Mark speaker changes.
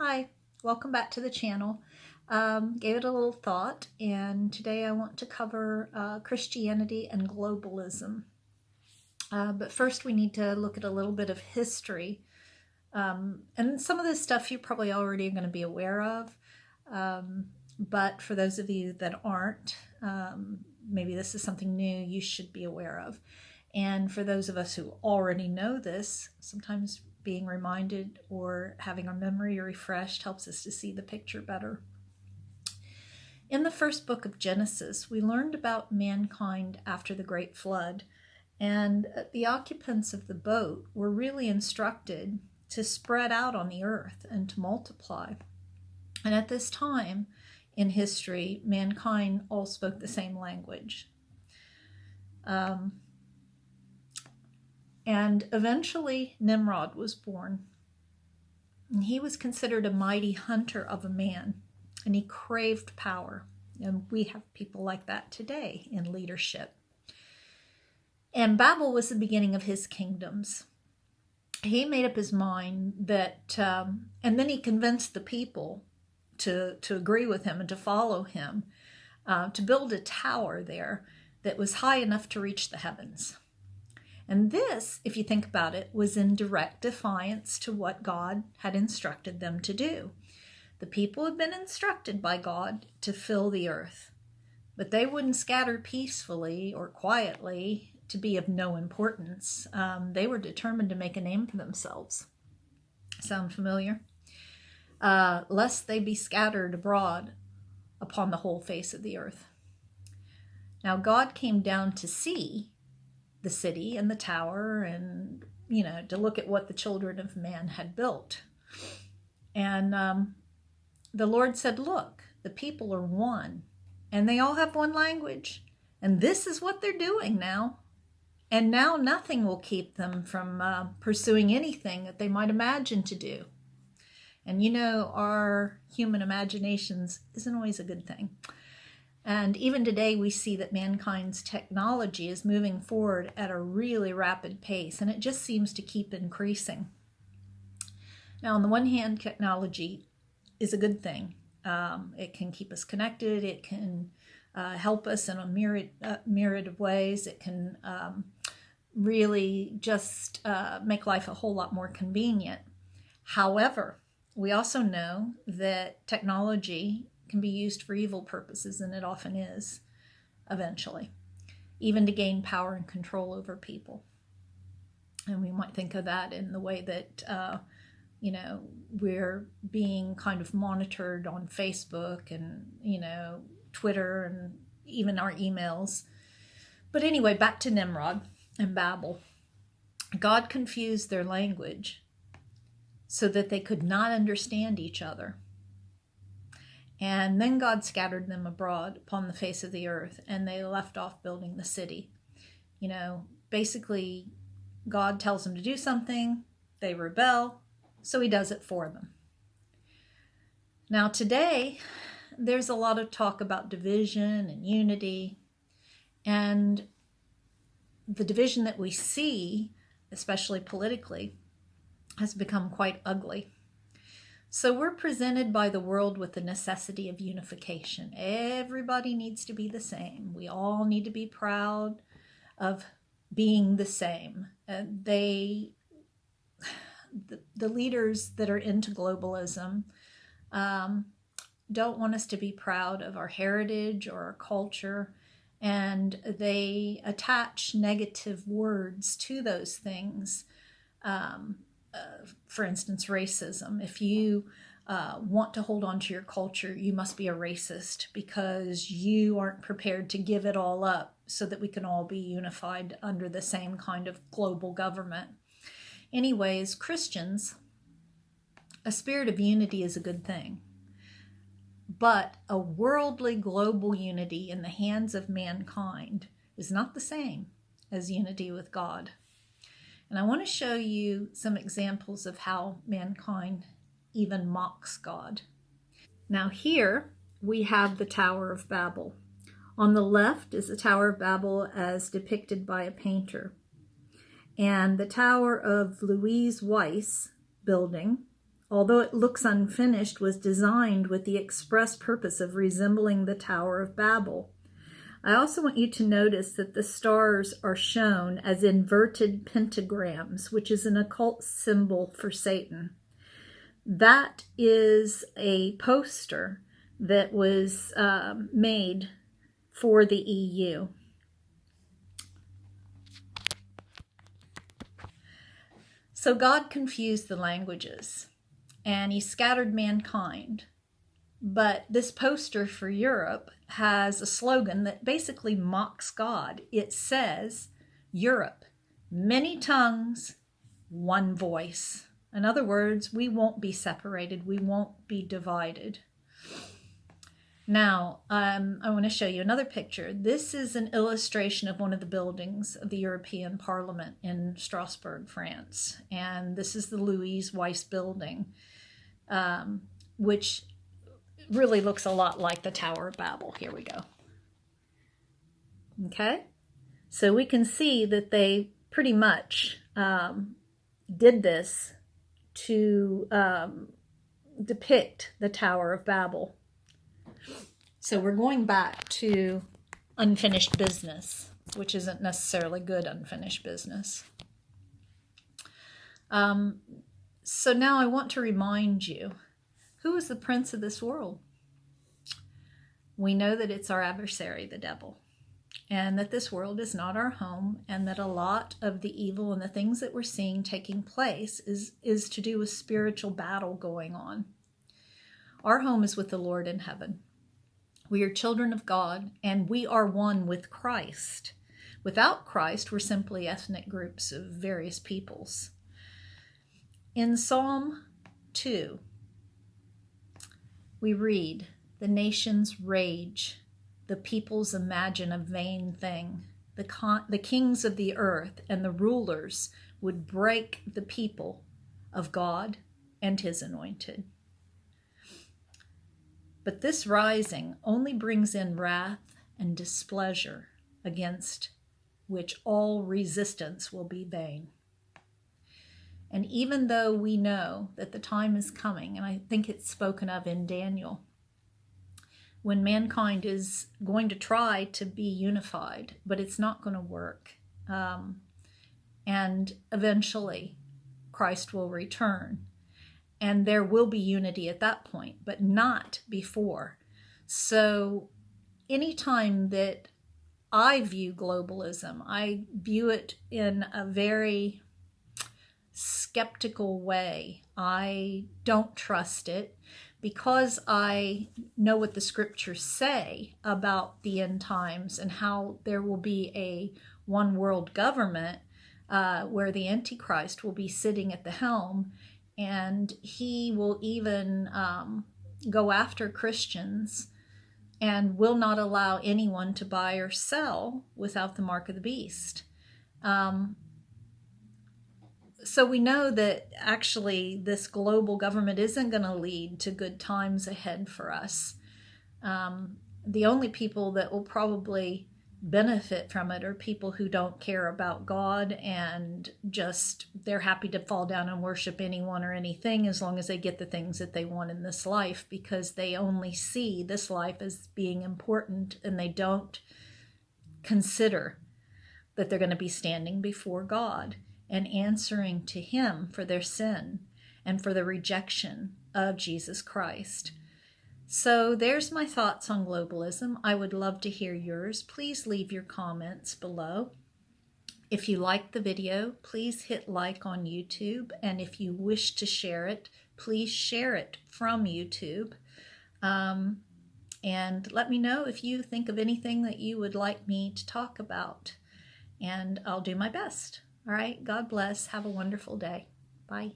Speaker 1: Hi, welcome back to the channel. Gave it a little thought, and today I want to cover Christianity and globalism. But first we need to look at a little bit of history. And some of this stuff you're probably already going to be aware of. But for those of you that aren't, maybe this is something new you should be aware of. And for those of us who already know this, sometimes being reminded or having our memory refreshed helps us to see the picture better. In the first book of Genesis, we learned about mankind after the Great Flood, and the occupants of the boat were really instructed to spread out on the earth and to multiply. And at this time in history, mankind all spoke the same language. And eventually Nimrod was born. And he was considered a mighty hunter of a man, and he craved power. And we have people like that today in leadership. And Babel was the beginning of his kingdoms. He made up his mind that, and then he convinced the people to agree with him and to follow him, to build a tower there that was high enough to reach the heavens. And this, if you think about it, was in direct defiance to what God had instructed them to do. The people had been instructed by God to fill the earth, but they wouldn't scatter peacefully or quietly to be of no importance. They were determined to make a name for themselves. Sound familiar? Lest they be scattered abroad upon the whole face of the earth. Now God came down to see the city and the tower, and to look at what the children of man had built. And the Lord said, look, the people are one, and they all have one language, and this is what they're doing now. And now nothing will keep them from pursuing anything that they might imagine to do. And our human imaginations isn't always a good thing. And even today we see that mankind's technology is moving forward at a really rapid pace, and it just seems to keep increasing. Now, on the one hand, technology is a good thing. It can keep us connected. It can help us in a myriad of ways. It can really just make life a whole lot more convenient. However, we also know that technology can be used for evil purposes, and it often is, eventually, even to gain power and control over people. And we might think of that in the way that, we're being kind of monitored on Facebook and, Twitter and even our emails. But anyway, back to Nimrod and Babel. God confused their language so that they could not understand each other. And then God scattered them abroad upon the face of the earth, and they left off building the city. Basically, God tells them to do something, they rebel, so he does it for them. Now today, there's a lot of talk about division and unity, and the division that we see, especially politically, has become quite ugly. So we're presented by the world with the necessity of unification. Everybody needs to be the same. We all need to be proud of being the same. The leaders that are into globalism don't want us to be proud of our heritage or our culture, and they attach negative words to those things. For instance, racism. If you want to hold on to your culture, you must be a racist because you aren't prepared to give it all up so that we can all be unified under the same kind of global government. Anyways, Christians, a spirit of unity is a good thing. But a worldly global unity in the hands of mankind is not the same as unity with God. And I want to show you some examples of how mankind even mocks God. Now here we have the Tower of Babel. On the left is the Tower of Babel as depicted by a painter. And the Tower of Louise Weiss building although it looks unfinished, was designed with the express purpose of resembling the Tower of Babel. I also want you to notice that the stars are shown as inverted pentagrams, which is an occult symbol for Satan. That is a poster that was made for the EU. So God confused the languages, and he scattered mankind. But this poster for Europe has a slogan that basically mocks God. It says, Europe, many tongues, one voice. In other words, we won't be separated. We won't be divided. Now, I want to show you another picture. This is an illustration of one of the buildings of the European Parliament in Strasbourg, France. And this is the Louise Weiss building, which really looks a lot like the Tower of Babel. Here we go. Okay, so we can see that they pretty much did this to depict the Tower of Babel. So we're going back to unfinished business, which isn't necessarily good unfinished business. So now I want to remind you, who is the prince of this world? We know that it's our adversary, the devil, and that this world is not our home, and that a lot of the evil and the things that we're seeing taking place is to do with spiritual battle going on. Our home is with the Lord in heaven. We are children of God, and we are one with Christ. Without Christ, we're simply ethnic groups of various peoples. In Psalm 2, we read, "The nations rage, the peoples imagine a vain thing. The kings of the earth and the rulers would break the people of God and his anointed." But this rising only brings in wrath and displeasure, against which all resistance will be vain. And even though we know that the time is coming, and I think it's spoken of in Daniel, when mankind is going to try to be unified, but it's not going to work. And eventually Christ will return. And there will be unity at that point, but not before. So anytime that I view globalism, I view it in a very skeptical way. I don't trust it because I know what the scriptures say about the end times and how there will be a one world government where the Antichrist will be sitting at the helm. And he will even go after Christians and will not allow anyone to buy or sell without the mark of the beast. So we know that actually this global government isn't going to lead to good times ahead for us. The only people that will probably benefit from it are people who don't care about God and just they're happy to fall down and worship anyone or anything as long as they get the things that they want in this life, because they only see this life as being important and they don't consider that they're going to be standing before God and answering to him for their sin and for the rejection of Jesus Christ. So there's my thoughts on globalism. I would love to hear yours. Please leave your comments below. If you liked the video, please hit like on YouTube. And if you wish to share it, please share it from YouTube. And let me know if you think of anything that you would like me to talk about. And I'll do my best. All right. God bless. Have a wonderful day. Bye.